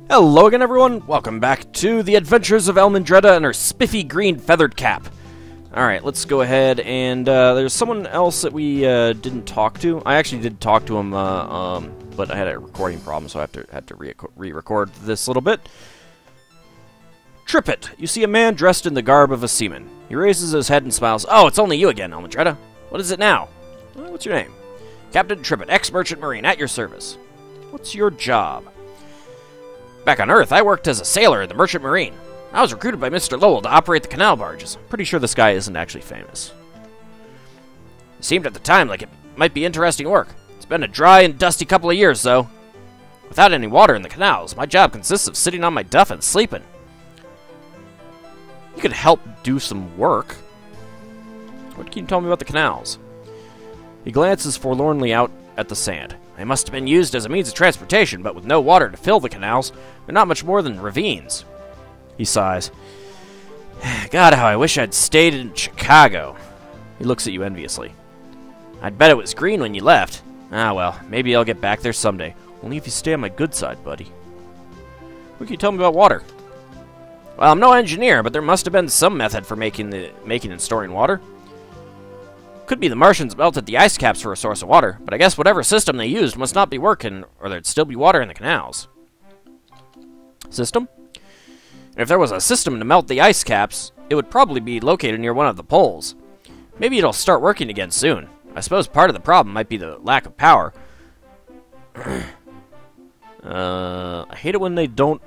Hello again, everyone. Welcome back to the Adventures of Elmandretta and her spiffy green feathered cap. Alright, let's go ahead and, there's someone else that we, didn't talk to. I actually did talk to him, but I had a recording problem, so I had to re-record this little bit. Trippet, you see a man dressed in the garb of a seaman. He raises his head and smiles. Oh, it's only you again, Elmandretta. What is it now? What's your name? Captain Trippet, ex-merchant marine, at your service. What's your job? Back on Earth, I worked as a sailor in the merchant marine. I was recruited by Mr. Lowell to operate the canal barges. I'm pretty sure this guy isn't actually famous. It seemed at the time like it might be interesting work. It's been a dry and dusty couple of years, though. Without any water in the canals, my job consists of sitting on my duff and sleeping. You could help do some work. What can you tell me about the canals? He glances forlornly out at the sand. They must have been used as a means of transportation, but with no water to fill the canals, they're not much more than ravines. He sighs. God, how I wish I'd stayed in Chicago. He looks at you enviously. I'd bet it was green when you left. Ah, well, maybe I'll get back there someday. Only if you stay on my good side, buddy. What can you tell me about water? Well, I'm no engineer, but there must have been some method for making and storing water. Could be the Martians melted the ice caps for a source of water, but I guess whatever system they used must not be working, or there'd still be water in the canals. System? If there was a system to melt the ice caps, it would probably be located near one of the poles. Maybe it'll start working again soon. I suppose part of the problem might be the lack of power. I hate it when they don't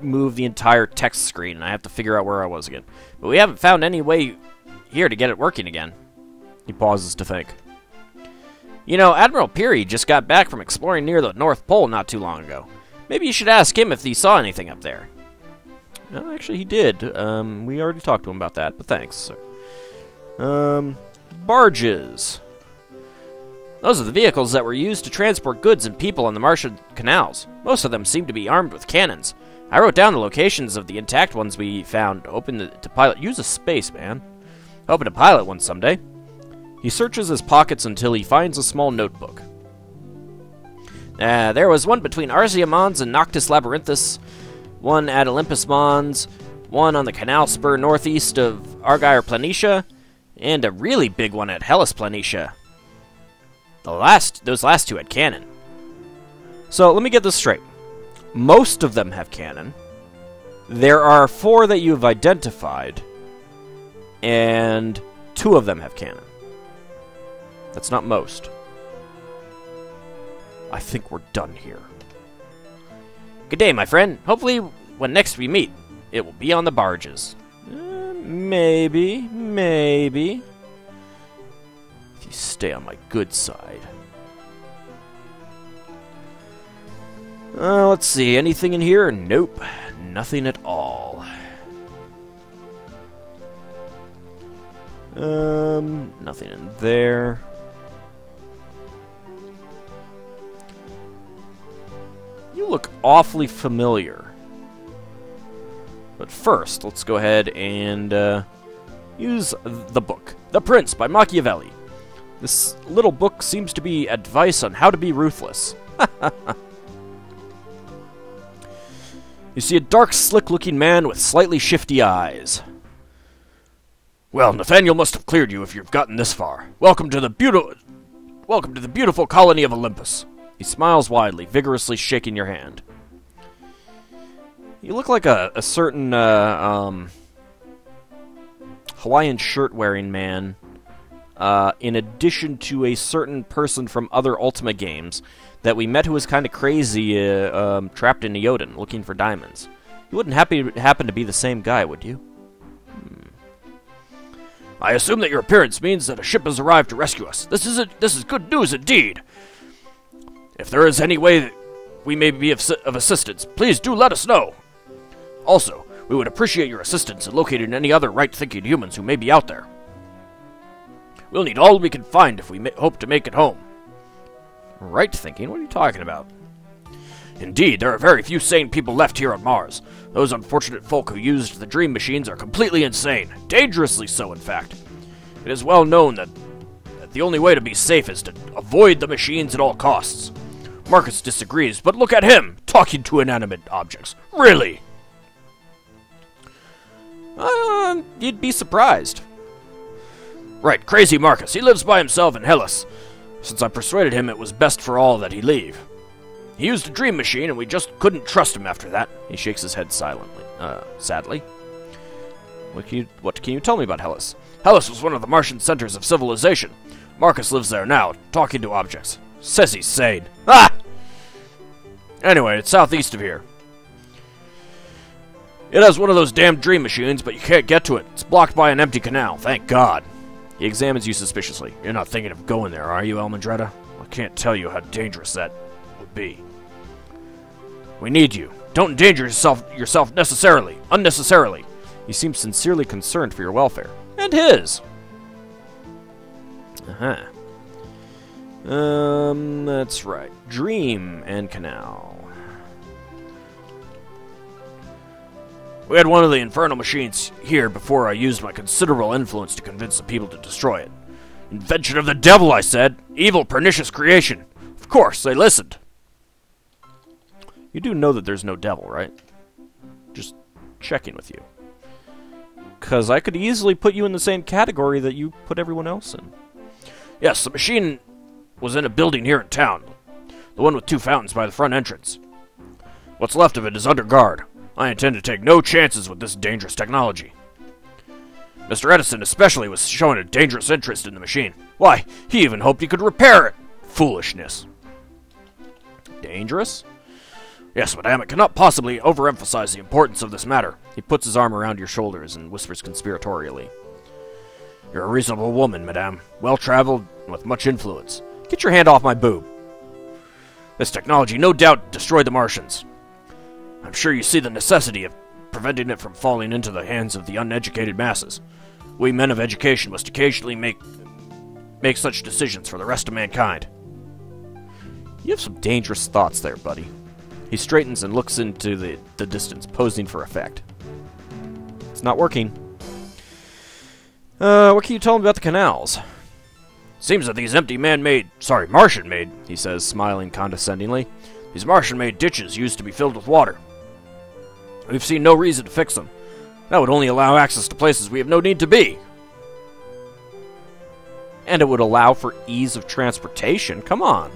move the entire text screen, and I have to figure out where I was again. But we haven't found any way here to get it working again. He pauses to think. You know, Admiral Peary just got back from exploring near the North Pole not too long ago. Maybe you should ask him if he saw anything up there. No, actually he did. We already talked to him about that, but thanks. Barges. Those are the vehicles that were used to transport goods and people on the Martian canals. Most of them seem to be armed with cannons. I wrote down the locations of the intact ones we found. Open to pilot. Use a space, man. Hoping to pilot one someday. He searches his pockets until he finds a small notebook. There was one between Arsia Mons and Noctis Labyrinthus, one at Olympus Mons, one on the canal spur northeast of Argyre Planitia, and a really big one at Hellas Planitia. Those last two had cannon. So, let me get this straight. Most of them have cannon. There are 4 that you've identified, and 2 of them have cannon. That's not most. I think we're done here. Good day, my friend. Hopefully, when next we meet, it will be on the barges. Maybe. If you stay on my good side. Let's see. Anything in here? Nope. Nothing at all. Nothing in there. You look awfully familiar. But first, let's go ahead and use the book. The Prince by Machiavelli. This little book seems to be advice on how to be ruthless. You see a dark, slick-looking man with slightly shifty eyes. Well, Nathaniel must have cleared you if you've gotten this far. Welcome to the beautiful colony of Olympus. He smiles widely, vigorously shaking your hand. You look like a certain Hawaiian shirt-wearing man, in addition to a certain person from other Ultima games that we met who was kind of crazy, trapped in Neoden, looking for diamonds. You wouldn't happen to be the same guy, would you? I assume that your appearance means that a ship has arrived to rescue us. This is good news indeed. If there is any way that we may be of assistance, please do let us know. Also, we would appreciate your assistance in locating any other right-thinking humans who may be out there. We'll need all we can find if we hope to make it home. Right-thinking? What are you talking about? Indeed, there are very few sane people left here on Mars. Those unfortunate folk who used the dream machines are completely insane. Dangerously so, in fact. It is well known that the only way to be safe is to avoid the machines at all costs. Marcus disagrees, but look at him, talking to inanimate objects. Really? You'd be surprised. Right, crazy Marcus. He lives by himself in Hellas. Since I persuaded him it was best for all that he leave. He used a dream machine, and we just couldn't trust him after that. He shakes his head sadly. What can you tell me about Hellas? Hellas was one of the Martian centers of civilization. Marcus lives there now, talking to objects. Says he's sane. Ah! Anyway, it's southeast of here. It has one of those damn dream machines, but you can't get to it. It's blocked by an empty canal, thank God. He examines you suspiciously. You're not thinking of going there, are you, Almandretta? I can't tell you how dangerous that would be. We need you. Don't endanger yourself unnecessarily. You seem sincerely concerned for your welfare. And his. That's right. Dream and canal. We had one of the infernal machines here before I used my considerable influence to convince the people to destroy it. Invention of the devil, I said. Evil, pernicious creation. Of course, they listened. You do know that there's no devil, right? Just checking with you. Because I could easily put you in the same category that you put everyone else in. Yes, the machine was in a building here in town. The one with 2 fountains by the front entrance. What's left of it is under guard. I intend to take no chances with this dangerous technology. Mr. Edison especially was showing a dangerous interest in the machine. Why, he even hoped he could repair it. Foolishness. Dangerous? Yes, madame, it cannot possibly overemphasize the importance of this matter. He puts his arm around your shoulders and whispers conspiratorially. You're a reasonable woman, madame. Well-traveled and with much influence. Get your hand off my boob. This technology no doubt destroyed the Martians. I'm sure you see the necessity of preventing it from falling into the hands of the uneducated masses. We men of education must occasionally make such decisions for the rest of mankind. You have some dangerous thoughts there, buddy. He straightens and looks into the distance, posing for effect. It's not working. What can you tell him about the canals? Seems that these Martian-made, he says, smiling condescendingly. These Martian-made ditches used to be filled with water. We've seen no reason to fix them. That would only allow access to places we have no need to be. And it would allow for ease of transportation. Come on.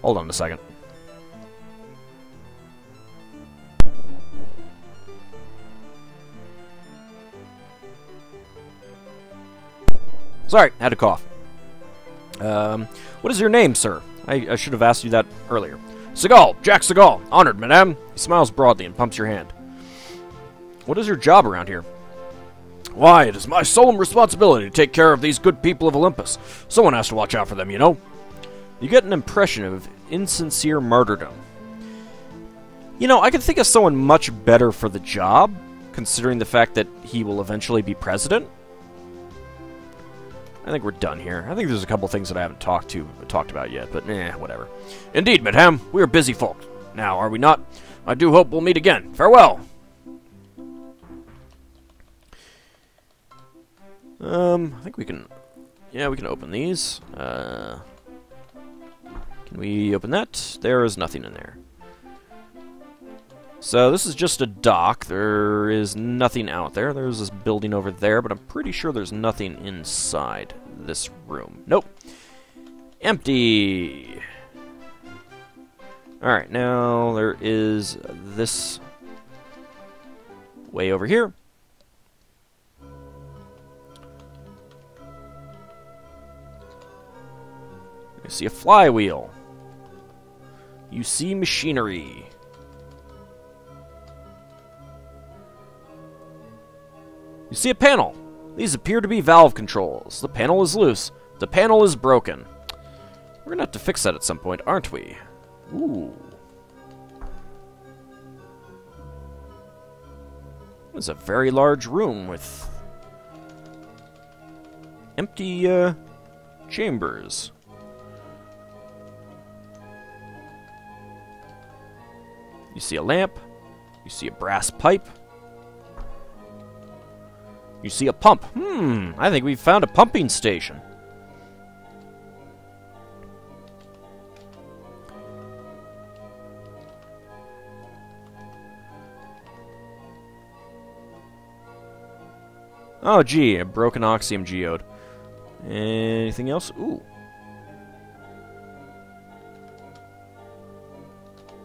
Hold on a second. Sorry, had a cough. What is your name, sir? I should have asked you that earlier. Seagal, Jack Seagal. Honored, madame. He smiles broadly and pumps your hand. What is your job around here? Why, it is my solemn responsibility to take care of these good people of Olympus. Someone has to watch out for them, you know. You get an impression of insincere martyrdom. You know, I could think of someone much better for the job, considering the fact that he will eventually be president. I think we're done here. I think there's a couple things that I haven't talked about yet, but whatever. Indeed, madame, we are busy folk. Now, are we not? I do hope we'll meet again. Farewell. I think we can... Yeah, we can open these. Can we open that? There is nothing in there. So this is just a dock. There is nothing out there. There's this building over there, but I'm pretty sure there's nothing inside this room. Nope. Empty. Alright, now there is this way over here. You see a flywheel. You see machinery. You see a panel. These appear to be valve controls. The panel is loose. The panel is broken. We're gonna have to fix that at some point, aren't we? Ooh. It's a very large room with empty chambers. You see a lamp. You see a brass pipe. You see a pump. I think we've found a pumping station. Oh, gee, a broken oxium geode. Anything else? Ooh.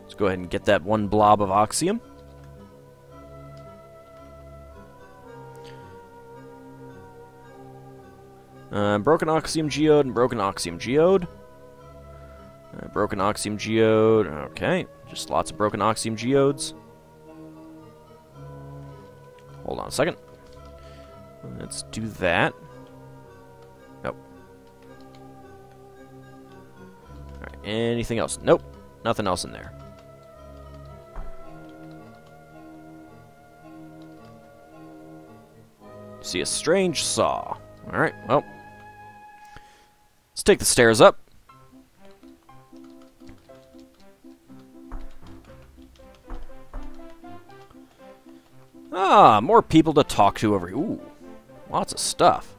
Let's go ahead and get that one blob of oxium. Broken oxium geode and broken oxium geode. Broken oxium geode. Okay, just lots of broken oxium geodes. Hold on a second. Let's do that. Nope. Alright, anything else? Nope. Nothing else in there. See a strange saw. Alright, well. Let's take the stairs up. Ah, more people to talk to over here. Ooh, lots of stuff.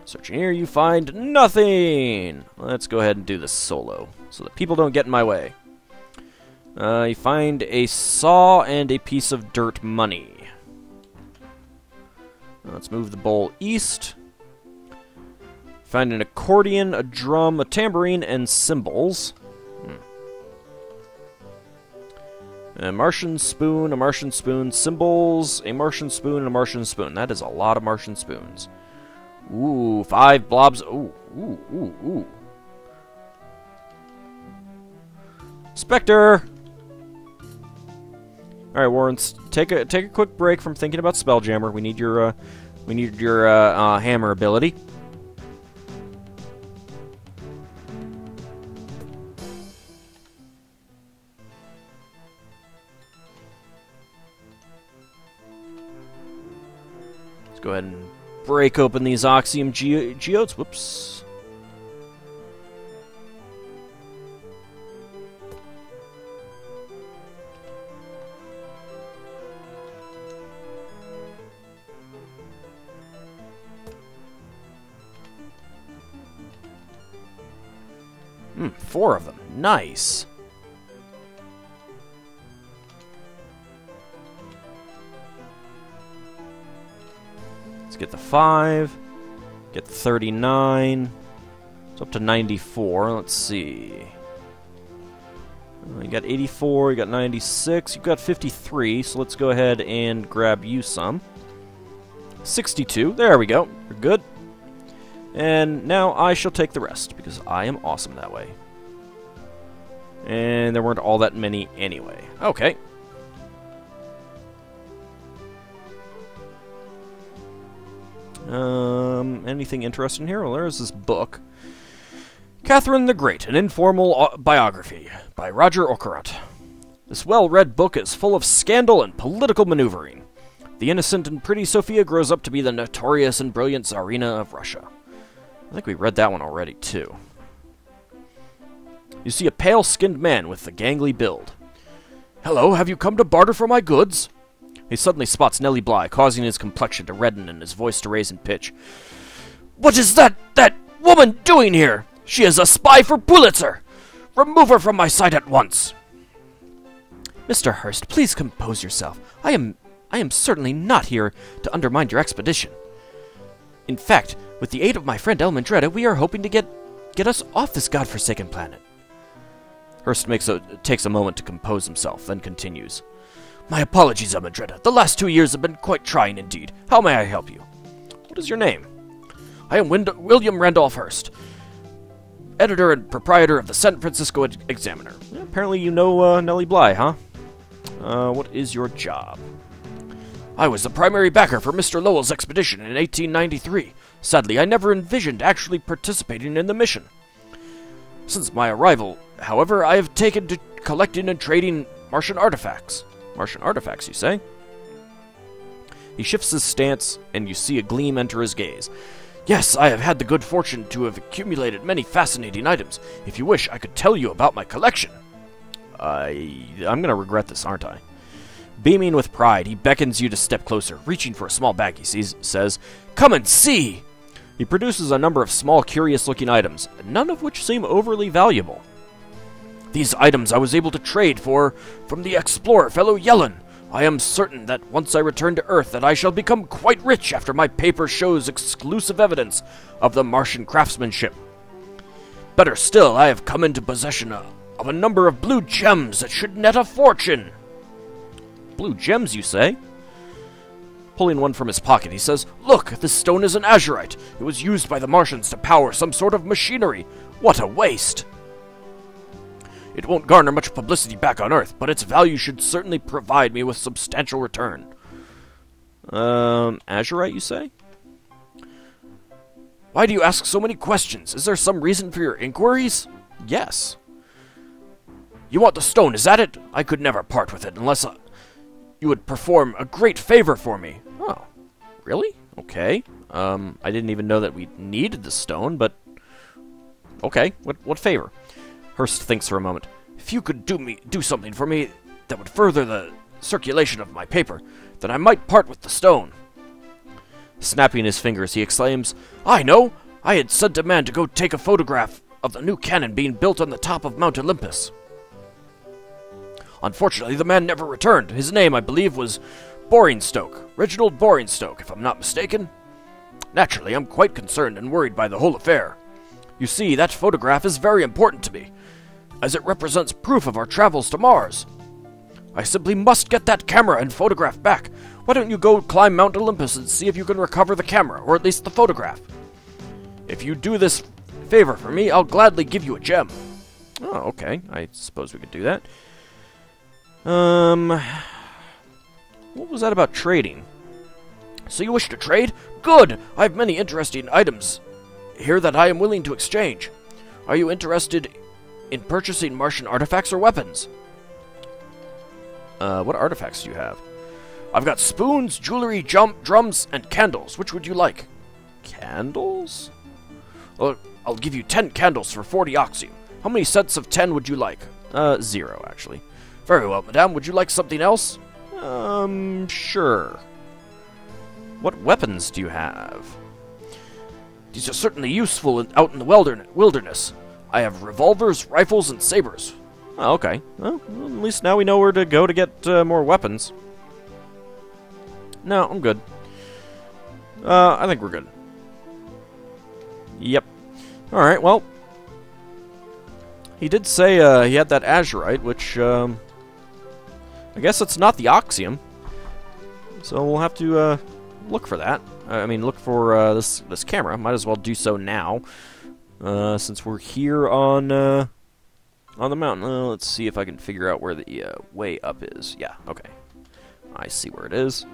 Searching here, you find nothing. Let's go ahead and do this solo, so that people don't get in my way. You find a saw and a piece of dirt money. Let's move the bowl east. Find an accordion, a drum, a tambourine, and cymbals. A Martian spoon, cymbals, a Martian spoon, and a Martian spoon. That is a lot of Martian spoons. Ooh, 5 blobs. Ooh, ooh, ooh, ooh. Spectre! Alright, Warrens, take a quick break from thinking about Spelljammer. We need your hammer ability. Go ahead and break open these oxium geodes. Whoops. Hmm, 4 of them. Nice. Get the 5, get the 39, it's up to 94, let's see. You got 84, you got 96, you got 53, so let's go ahead and grab you some. 62, there we go, we're good. And now I shall take the rest, because I am awesome that way. And there weren't all that many anyway. Okay. Anything interesting here? Well, there's this book. Catherine the Great, an informal biography by Roger Okerot. This well-read book is full of scandal and political maneuvering. The innocent and pretty Sophia grows up to be the notorious and brilliant Tsarina of Russia. I think we read that one already, too. You see a pale-skinned man with a gangly build. Hello, have you come to barter for my goods? He suddenly spots Nellie Bly, causing his complexion to redden and his voice to raise in pitch. What is that woman doing here? She is a spy for Pulitzer! Remove her from my sight at once! Mr. Hearst, please compose yourself. I am certainly not here to undermine your expedition. In fact, with the aid of my friend Elmandretta, we are hoping to get us off this godforsaken planet. Hearst takes a moment to compose himself, then continues. My apologies, Elmandretta. The last 2 years have been quite trying indeed. How may I help you? What is your name? I am William Randolph Hearst, editor and proprietor of the San Francisco Examiner. Yeah, apparently you know Nellie Bly, huh? What is your job? I was the primary backer for Mr. Lowell's expedition in 1893. Sadly, I never envisioned actually participating in the mission. Since my arrival, however, I have taken to collecting and trading Martian artifacts. Martian artifacts, you say? He shifts his stance, and you see a gleam enter his gaze. Yes, I have had the good fortune to have accumulated many fascinating items. If you wish, I could tell you about my collection. I'm gonna regret this, aren't I? Beaming with pride, he beckons you to step closer. Reaching for a small bag he says, Come and see! He produces a number of small, curious-looking items, none of which seem overly valuable. These items I was able to trade for from the explorer fellow Yellen. I am certain that once I return to Earth that I shall become quite rich after my paper shows exclusive evidence of the Martian craftsmanship. Better still, I have come into possession of a number of blue gems that should net a fortune. Blue gems, you say? Pulling one from his pocket, he says, "Look, this stone is an azurite. It was used by the Martians to power some sort of machinery. What a waste! It won't garner much publicity back on Earth, but its value should certainly provide me with substantial return." Azurite, you say? Why do you ask so many questions? Is there some reason for your inquiries? Yes. You want the stone, is that it? I could never part with it unless you would perform a great favor for me. Oh, really? Okay. I didn't even know that we needed the stone, but... Okay, what favor? Hearst thinks for a moment. If you could do something for me that would further the circulation of my paper, then I might part with the stone. Snapping his fingers, he exclaims, I know! I had sent a man to go take a photograph of the new cannon being built on the top of Mount Olympus. Unfortunately, the man never returned. His name, I believe, was Boringstoke. Reginald Boringstoke, if I'm not mistaken. Naturally, I'm quite concerned and worried by the whole affair. You see, that photograph is very important to me, as it represents proof of our travels to Mars. I simply must get that camera and photograph back. Why don't you go climb Mount Olympus and see if you can recover the camera, or at least the photograph? If you do this favor for me, I'll gladly give you a gem. Oh, okay. I suppose we could do that. What was that about trading? So you wish to trade? Good! I have many interesting items here that I am willing to exchange. Are you interested in purchasing Martian artifacts or weapons? What artifacts do you have? I've got spoons, jewelry, drums, and candles. Which would you like? Candles? Well, I'll give you 10 candles for 40 oxium. How many sets of 10 would you like? 0, actually. Very well, madame. Would you like something else? Sure. What weapons do you have? These are certainly useful out in the wilderness. I have revolvers, rifles, and sabers. Oh, okay. Well, at least now we know where to go to get more weapons. No, I'm good. I think we're good. Yep. Alright, well. He did say he had that azurite, which, I guess it's not the oxium. So we'll have to look for that. I mean, look for this camera. Might as well do so now, since we're here on the mountain. Let's see if I can figure out where the way up is. Yeah, okay. I see where it is.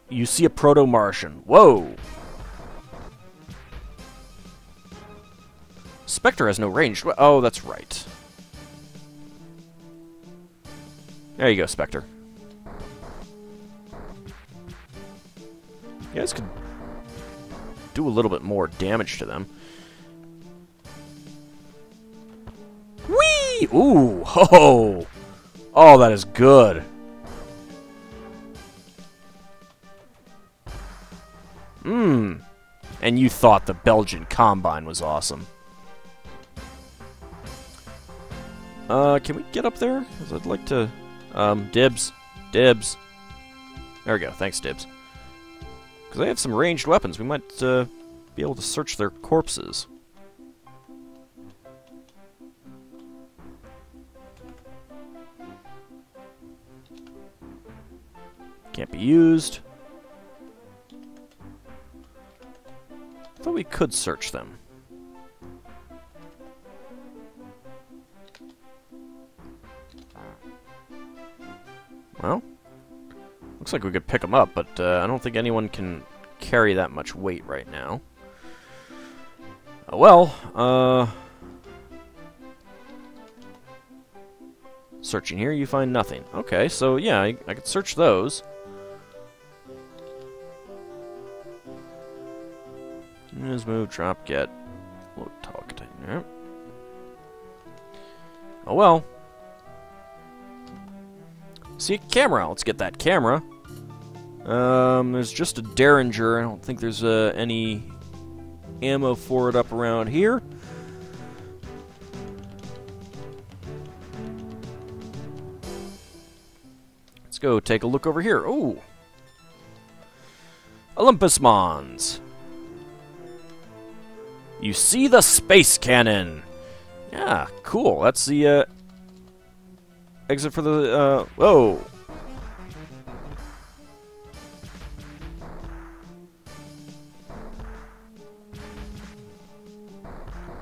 You see a proto-martian. Whoa! Spectre has no range. Oh, that's right. There you go, Spectre. You guys could do a little bit more damage to them. Whee! Ooh! Ho! Oh, that is good. And you thought the Belgian Combine was awesome. Can we get up there? 'Cause I'd like to... Dibs. Dibs. There we go. Thanks, Dibs. Because they have some ranged weapons. We might, be able to search their corpses. Can't be used. I thought we could search them. Well, looks like we could pick them up, but I don't think anyone can carry that much weight right now. Searching here, you find nothing. Okay, so yeah, I could search those. Use, move, drop, get. Load, talk, yep. Oh well. See a camera. Let's get that camera. There's just a Derringer. I don't think there's any ammo for it up around here. Let's go take a look over here. Ooh. Olympus Mons. You see the space cannon. Yeah, cool. That's the exit for the whoa.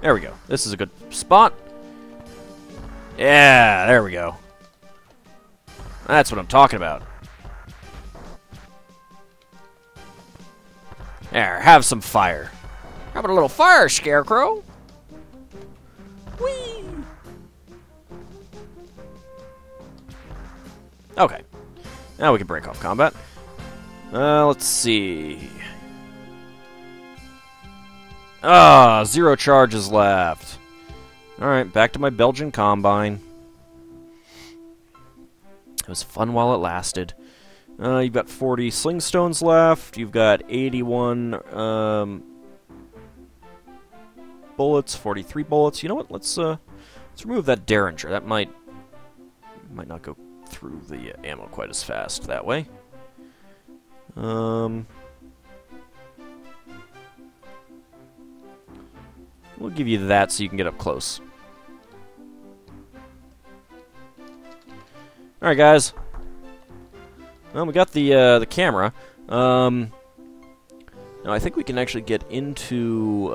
There we go. This is a good spot. Yeah, there we go. That's what I'm talking about. There, have some fire. How about a little fire, Scarecrow? Whee! Okay. Now we can break off combat. Let's see. 0 charges left. Alright, back to my Belgian Combine. It was fun while it lasted. You've got 40 sling stones left. You've got 81 bullets, 43 bullets. You know what? Let's remove that Derringer. That might not go through the ammo quite as fast that way. We'll give you that so you can get up close. Alright, guys. Well, we got the camera. Now, I think we can actually get into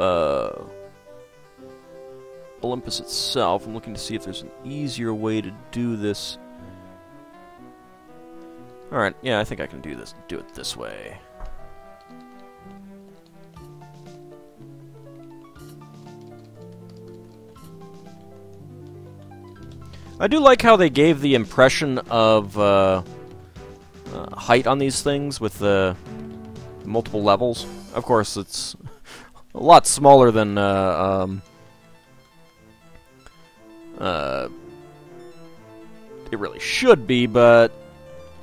Olympus itself. I'm looking to see if there's an easier way to do this. Alright, yeah, I think I can do this. Do it this way. I do like how they gave the impression of height on these things with the multiple levels. Of course, it's a lot smaller than it really should be, but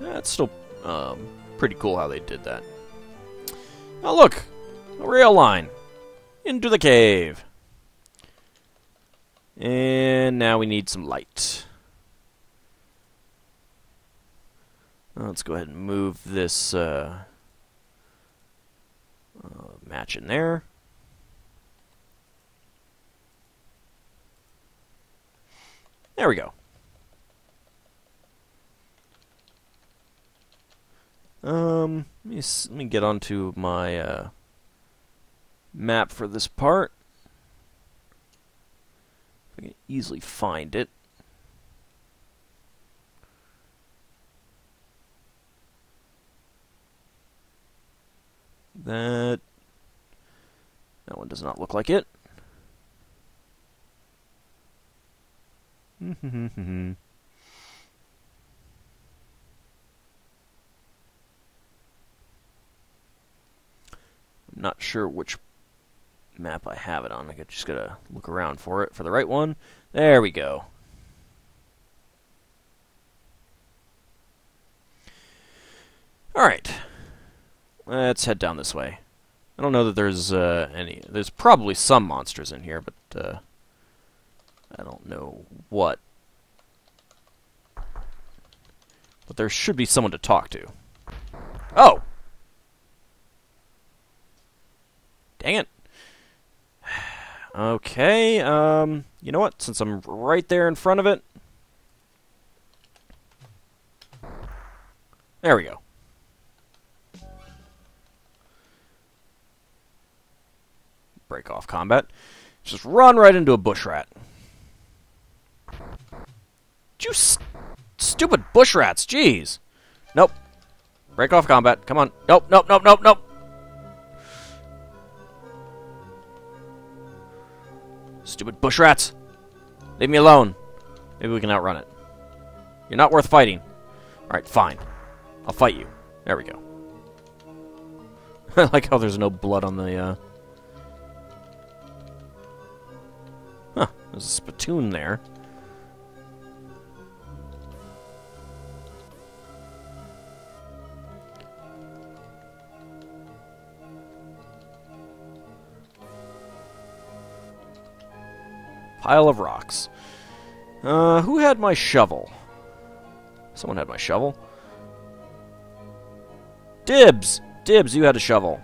it's still pretty cool how they did that. Oh, look! A rail line! Into the cave! And now we need some light. Let's go ahead and move this match in there. There we go. Let me get onto my map for this part. I can easily find it. That one does not look like it. I'm not sure which map I have it on. I just gotta look around for it for the right one. There we go. Alright. Let's head down this way. I don't know that there's any. There's probably some monsters in here, but I don't know what. But there should be someone to talk to. Oh! Dang it. Okay, you know what? Since I'm right there in front of it. There we go. Break off combat. Just run right into a bush rat. You stupid bush rats, jeez. Nope. Break off combat. Come on. Nope, nope, nope, nope, nope. Stupid bush rats. Leave me alone. Maybe we can outrun it. You're not worth fighting. Alright, fine. I'll fight you. There we go. I like how there's no blood on the, Huh, there's a spittoon there. Pile of rocks. Who had my shovel? Someone had my shovel. Dibs! Dibs, you had a shovel.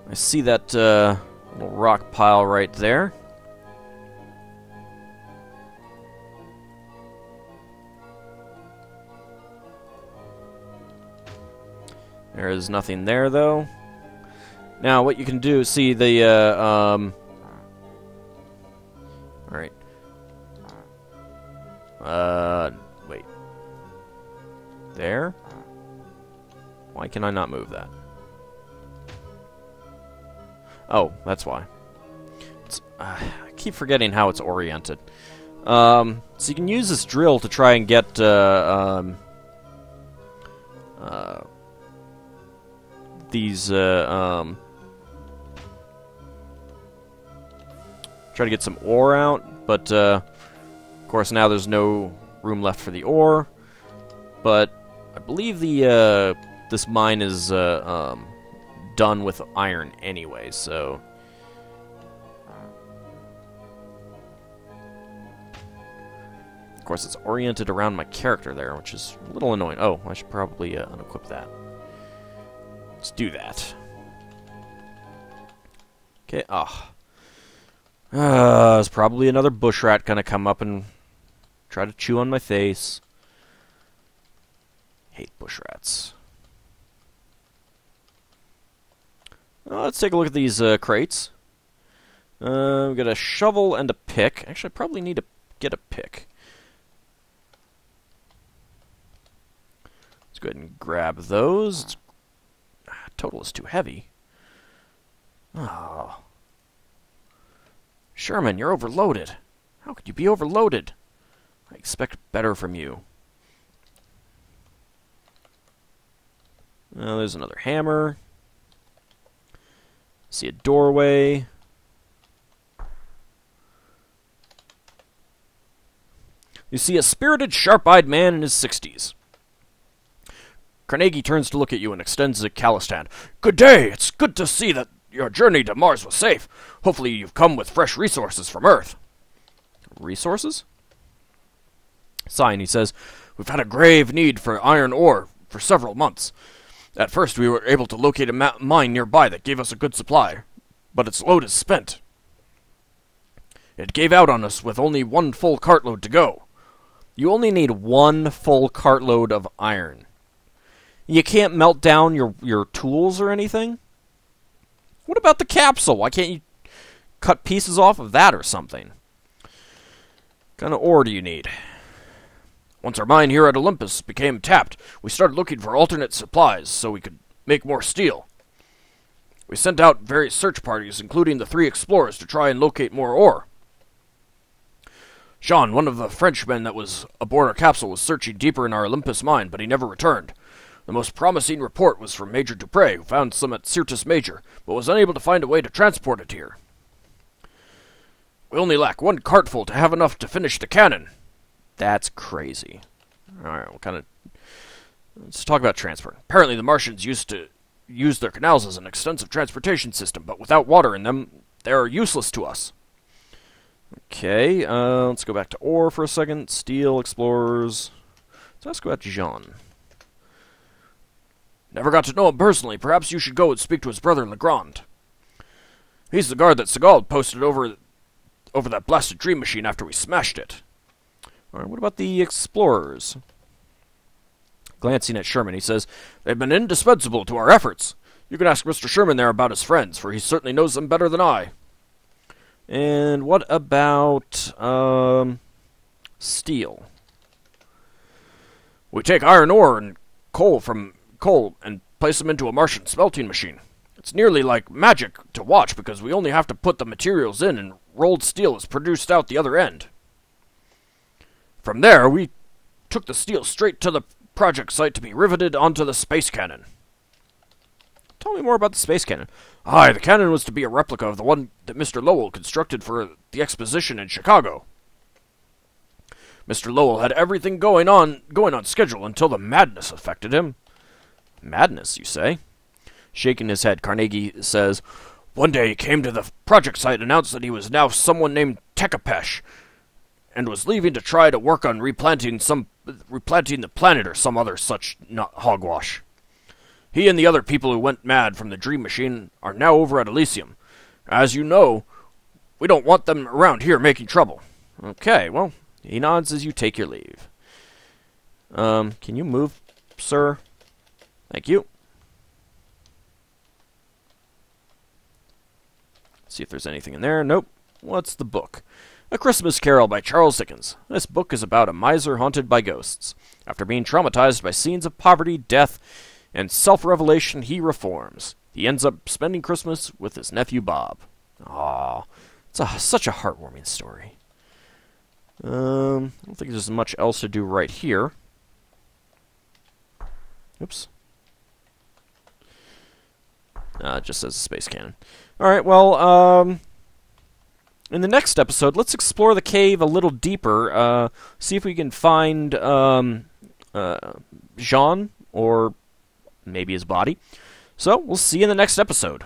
I see that little rock pile right there. There is nothing there, though. Now, what you can do, see the, Alright. Wait. There? Why can I not move that? Oh, that's why. I keep forgetting how it's oriented. So you can use this drill to try and get, these, try to get some ore out, but of course now there's no room left for the ore. But I believe the this mine is done with iron anyway, so of course it's oriented around my character there, which is a little annoying. Oh, I should probably unequip that. Let's do that. Okay. There's probably another bush rat gonna come up and try to chew on my face. Hate bush rats. Let's take a look at these crates. We got a shovel and a pick. Actually, I probably need to get a pick. Let's go ahead and grab those. Total is too heavy. Oh. Sherman, you're overloaded. How could you be overloaded? I expect better from you. There's another hammer. See a doorway. You see a spirited, sharp-eyed man in his 60s. Carnegie turns to look at you and extends a calloused hand. Good day! It's good to see that your journey to Mars was safe. Hopefully you've come with fresh resources from Earth. Resources? Sighing, he says, we've had a grave need for iron ore for several months. At first we were able to locate a mine nearby that gave us a good supply, but its load is spent. It gave out on us with only one full cartload to go. You only need one full cartload of iron. You can't melt down your tools or anything? What about the capsule? Why can't you cut pieces off of that or something? What kind of ore do you need? Once our mine here at Olympus became tapped, we started looking for alternate supplies so we could make more steel. We sent out various search parties, including the 3 explorers, to try and locate more ore. Jean, one of the Frenchmen that was aboard our capsule, was searching deeper in our Olympus mine, but he never returned. The most promising report was from Major Dupre, who found some at Syrtis Major, but was unable to find a way to transport it here. We only lack 1 cartful to have enough to finish the cannon. That's crazy. Alright, let's talk about transport. Apparently the Martians used to use their canals as an extensive transportation system, but without water in them, they are useless to us. Okay, let's go back to ore for a second. Steel, explorers. Let's go back to Jean. Never got to know him personally. Perhaps you should go and speak to his brother Legrand. He's the guard that Segal posted over that blasted dream machine after we smashed it. Alright, what about the explorers? Glancing at Sherman, he says, they've been indispensable to our efforts. You can ask Mr. Sherman there about his friends, for he certainly knows them better than I. And what about, steel? We take iron ore and coal and place them into a Martian smelting machine. It's nearly like magic to watch because we only have to put the materials in and rolled steel is produced out the other end. From there, we took the steel straight to the project site to be riveted onto the space cannon. Tell me more about the space cannon. Aye, the cannon was to be a replica of the one that Mr. Lowell constructed for the exposition in Chicago. Mr. Lowell had everything going on schedule until the madness affected him. Madness, you say? Shaking his head, Carnegie says, One day he came to the project site and announced that he was now someone named Tekapesh, and was leaving to try to work on replanting the planet or some other such hogwash. He and the other people who went mad from the Dream Machine are now over at Elysium. As you know, we don't want them around here making trouble. Okay, well, he nods as you take your leave. Can you move, sir? Thank you. See if there's anything in there. Nope. What's the book? A Christmas Carol by Charles Dickens. This book is about a miser haunted by ghosts. After being traumatized by scenes of poverty, death, and self-revelation, he reforms. He ends up spending Christmas with his nephew Bob. Aww. It's such a heartwarming story. I don't think there's much else to do right here. Oops. It just says a space cannon. Alright, well, in the next episode, let's explore the cave a little deeper, see if we can find, Jean, or maybe his body. So, we'll see you in the next episode.